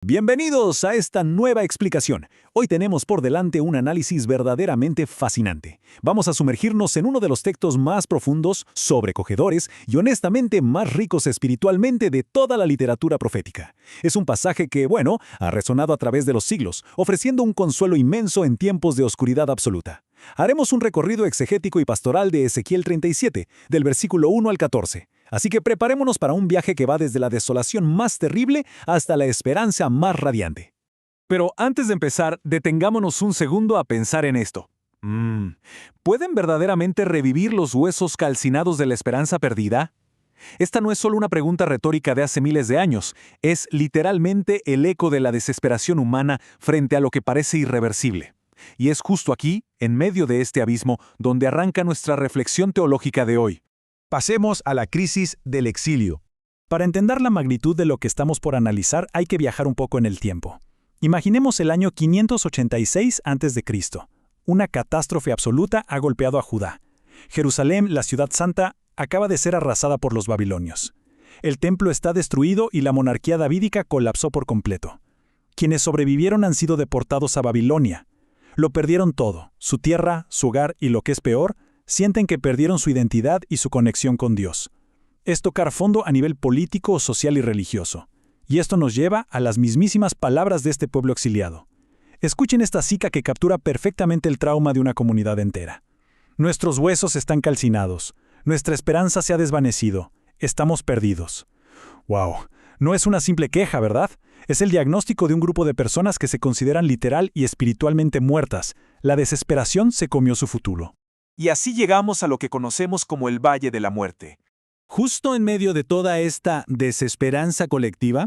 Bienvenidos a esta nueva explicación. Hoy tenemos por delante un análisis verdaderamente fascinante. Vamos a sumergirnos en uno de los textos más profundos, sobrecogedores y honestamente más ricos espiritualmente de toda la literatura profética. Es un pasaje que, ha resonado a través de los siglos, ofreciendo un consuelo inmenso en tiempos de oscuridad absoluta. Haremos un recorrido exegético y pastoral de Ezequiel 37, del versículo 1 al 14. Así que preparémonos para un viaje que va desde la desolación más terrible hasta la esperanza más radiante. Pero antes de empezar, detengámonos un segundo a pensar en esto. ¿Pueden verdaderamente revivir los huesos calcinados de la esperanza perdida? Esta no es solo una pregunta retórica de hace miles de años, es literalmente el eco de la desesperación humana frente a lo que parece irreversible. Y es justo aquí, en medio de este abismo, donde arranca nuestra reflexión teológica de hoy. Pasemos a la crisis del exilio. Para entender la magnitud de lo que estamos por analizar, hay que viajar un poco en el tiempo. Imaginemos el año 586 a.C. Una catástrofe absoluta ha golpeado a Judá. Jerusalén, la ciudad santa, acaba de ser arrasada por los babilonios. El templo está destruido y la monarquía davídica colapsó por completo. Quienes sobrevivieron han sido deportados a Babilonia. Lo perdieron todo, su tierra, su hogar y, lo que es peor, sienten que perdieron su identidad y su conexión con Dios. Es tocar fondo a nivel político, social y religioso. Y esto nos lleva a las mismísimas palabras de este pueblo exiliado. Escuchen esta cita que captura perfectamente el trauma de una comunidad entera. Nuestros huesos están calcinados. Nuestra esperanza se ha desvanecido. Estamos perdidos. ¡Wow! No es una simple queja, ¿verdad? Es el diagnóstico de un grupo de personas que se consideran literal y espiritualmente muertas. La desesperación se comió su futuro. Y así llegamos a lo que conocemos como el Valle de la Muerte. Justo en medio de toda esta desesperanza colectiva,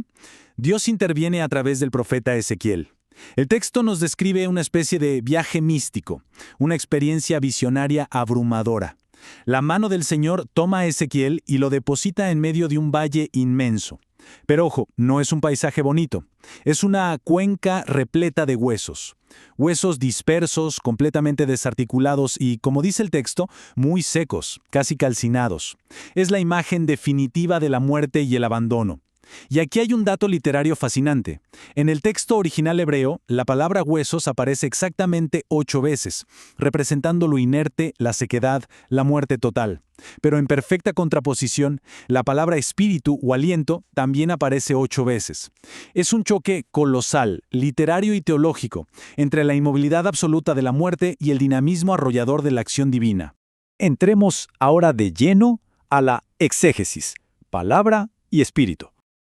Dios interviene a través del profeta Ezequiel. El texto nos describe una especie de viaje místico, una experiencia visionaria abrumadora. La mano del Señor toma a Ezequiel y lo deposita en medio de un valle inmenso. Pero ojo, no es un paisaje bonito. Es una cuenca repleta de huesos. Huesos dispersos, completamente desarticulados y, como dice el texto, muy secos, casi calcinados. Es la imagen definitiva de la muerte y el abandono. Y aquí hay un dato literario fascinante. En el texto original hebreo, la palabra huesos aparece exactamente 8 veces, representando lo inerte, la sequedad, la muerte total. Pero en perfecta contraposición, la palabra espíritu o aliento también aparece 8 veces. Es un choque colosal, literario y teológico, entre la inmovilidad absoluta de la muerte y el dinamismo arrollador de la acción divina. Entremos ahora de lleno a la exégesis, palabra y espíritu.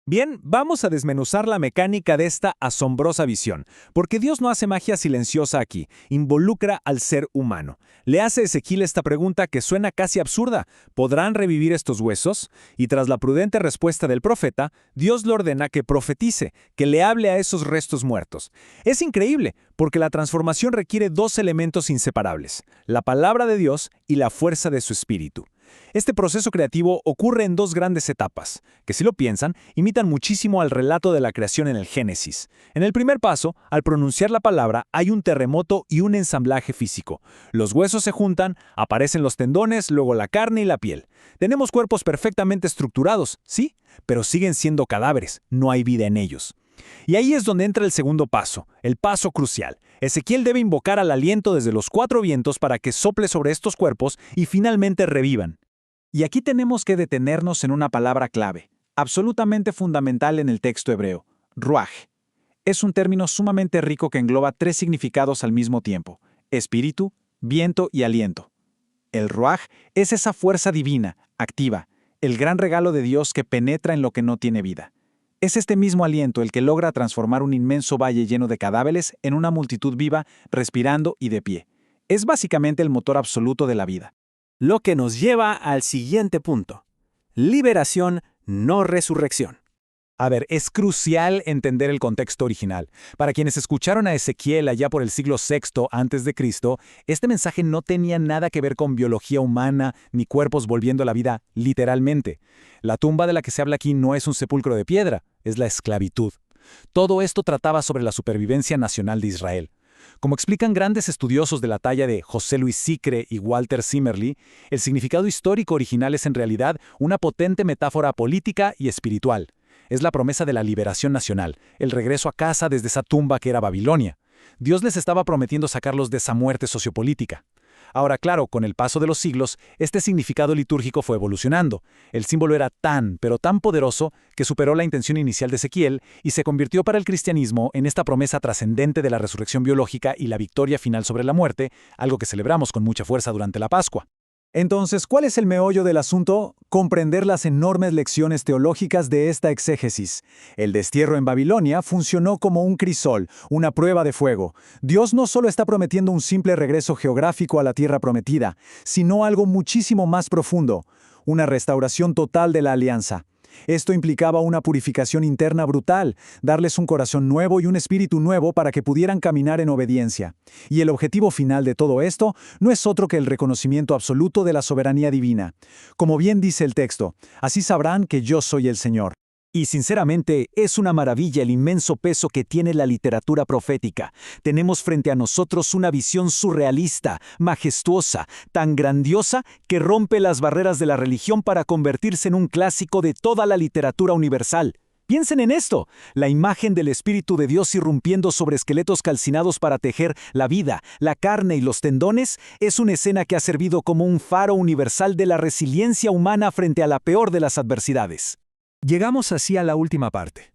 Bien, vamos a desmenuzar la mecánica de esta asombrosa visión, porque Dios no hace magia silenciosa aquí, involucra al ser humano. Le hace a Ezequiel esta pregunta que suena casi absurda: ¿podrán revivir estos huesos? Y tras la prudente respuesta del profeta, Dios le ordena que profetice, que le hable a esos restos muertos. Es increíble, porque la transformación requiere 2 elementos inseparables: la palabra de Dios y la fuerza de su espíritu. Este proceso creativo ocurre en 2 grandes etapas, que si lo piensan, imitan muchísimo al relato de la creación en el Génesis. En el primer paso, al pronunciar la palabra, hay un terremoto y un ensamblaje físico. Los huesos se juntan, aparecen los tendones, luego la carne y la piel. Tenemos cuerpos perfectamente estructurados, sí, pero siguen siendo cadáveres, no hay vida en ellos. Y ahí es donde entra el segundo paso, el paso crucial. Ezequiel debe invocar al aliento desde los 4 vientos para que sople sobre estos cuerpos y finalmente revivan. Y aquí tenemos que detenernos en una palabra clave, absolutamente fundamental en el texto hebreo: ruaj. Es un término sumamente rico que engloba 3 significados al mismo tiempo: espíritu, viento y aliento. El ruaj es esa fuerza divina, activa, el gran regalo de Dios que penetra en lo que no tiene vida. Es este mismo aliento el que logra transformar un inmenso valle lleno de cadáveres en una multitud viva, respirando y de pie. Es básicamente el motor absoluto de la vida. Lo que nos lleva al siguiente punto: liberación, no resurrección. A ver, es crucial entender el contexto original. Para quienes escucharon a Ezequiel allá por el siglo VI a.C., este mensaje no tenía nada que ver con biología humana ni cuerpos volviendo a la vida literalmente. La tumba de la que se habla aquí no es un sepulcro de piedra, es la esclavitud. Todo esto trataba sobre la supervivencia nacional de Israel. Como explican grandes estudiosos de la talla de José Luis Sicre y Walter Zimmerli, el significado histórico original es en realidad una potente metáfora política y espiritual. Es la promesa de la liberación nacional, el regreso a casa desde esa tumba que era Babilonia. Dios les estaba prometiendo sacarlos de esa muerte sociopolítica. Ahora, claro, con el paso de los siglos, este significado litúrgico fue evolucionando. El símbolo era tan, pero tan poderoso que superó la intención inicial de Ezequiel y se convirtió para el cristianismo en esta promesa trascendente de la resurrección biológica y la victoria final sobre la muerte, algo que celebramos con mucha fuerza durante la Pascua. Entonces, ¿cuál es el meollo del asunto? Comprender las enormes lecciones teológicas de esta exégesis. El destierro en Babilonia funcionó como un crisol, una prueba de fuego. Dios no solo está prometiendo un simple regreso geográfico a la tierra prometida, sino algo muchísimo más profundo, una restauración total de la alianza. Esto implicaba una purificación interna brutal, darles un corazón nuevo y un espíritu nuevo para que pudieran caminar en obediencia. Y el objetivo final de todo esto no es otro que el reconocimiento absoluto de la soberanía divina. Como bien dice el texto, así sabrán que yo soy el Señor. Y sinceramente, es una maravilla el inmenso peso que tiene la literatura profética. Tenemos frente a nosotros una visión surrealista, majestuosa, tan grandiosa que rompe las barreras de la religión para convertirse en un clásico de toda la literatura universal. Piensen en esto, la imagen del Espíritu de Dios irrumpiendo sobre esqueletos calcinados para tejer la vida, la carne y los tendones, es una escena que ha servido como un faro universal de la resiliencia humana frente a la peor de las adversidades. Llegamos así a la última parte.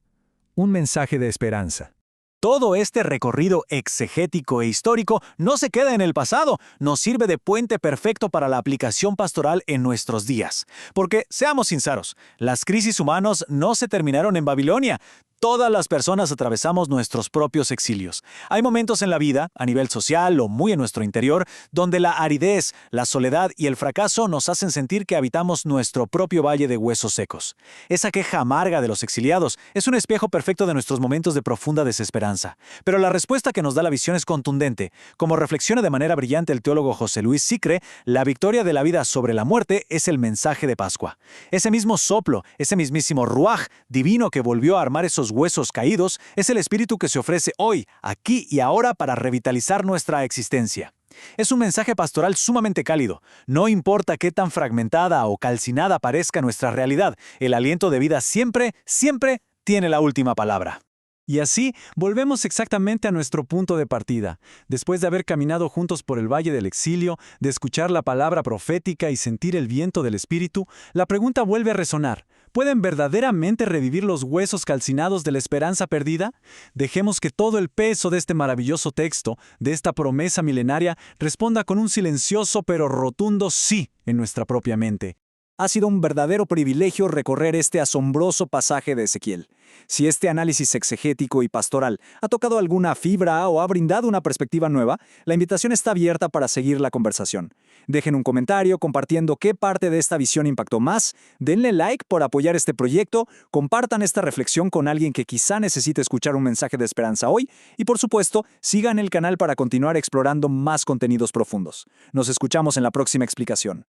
Un mensaje de esperanza. Todo este recorrido exegético e histórico no se queda en el pasado, nos sirve de puente perfecto para la aplicación pastoral en nuestros días. Porque, seamos sinceros, las crisis humanas no se terminaron en Babilonia. Todas las personas atravesamos nuestros propios exilios. Hay momentos en la vida, a nivel social o muy en nuestro interior, donde la aridez, la soledad y el fracaso nos hacen sentir que habitamos nuestro propio valle de huesos secos. Esa queja amarga de los exiliados es un espejo perfecto de nuestros momentos de profunda desesperanza. Pero la respuesta que nos da la visión es contundente. Como reflexiona de manera brillante el teólogo José Luis Sicre, la victoria de la vida sobre la muerte es el mensaje de Pascua. Ese mismo soplo, ese mismísimo ruaj divino que volvió a armar esos huesos caídos, es el espíritu que se ofrece hoy, aquí y ahora para revitalizar nuestra existencia. Es un mensaje pastoral sumamente cálido. No importa qué tan fragmentada o calcinada parezca nuestra realidad, el aliento de vida siempre, siempre tiene la última palabra. Y así, volvemos exactamente a nuestro punto de partida. Después de haber caminado juntos por el Valle del Exilio, de escuchar la palabra profética y sentir el viento del Espíritu, la pregunta vuelve a resonar. ¿Pueden verdaderamente revivir los huesos calcinados de la esperanza perdida? Dejemos que todo el peso de este maravilloso texto, de esta promesa milenaria, responda con un silencioso pero rotundo sí en nuestra propia mente. Ha sido un verdadero privilegio recorrer este asombroso pasaje de Ezequiel. Si este análisis exegético y pastoral ha tocado alguna fibra o ha brindado una perspectiva nueva, la invitación está abierta para seguir la conversación. Dejen un comentario compartiendo qué parte de esta visión impactó más, denle like por apoyar este proyecto, compartan esta reflexión con alguien que quizá necesite escuchar un mensaje de esperanza hoy y, por supuesto, sigan el canal para continuar explorando más contenidos profundos. Nos escuchamos en la próxima explicación.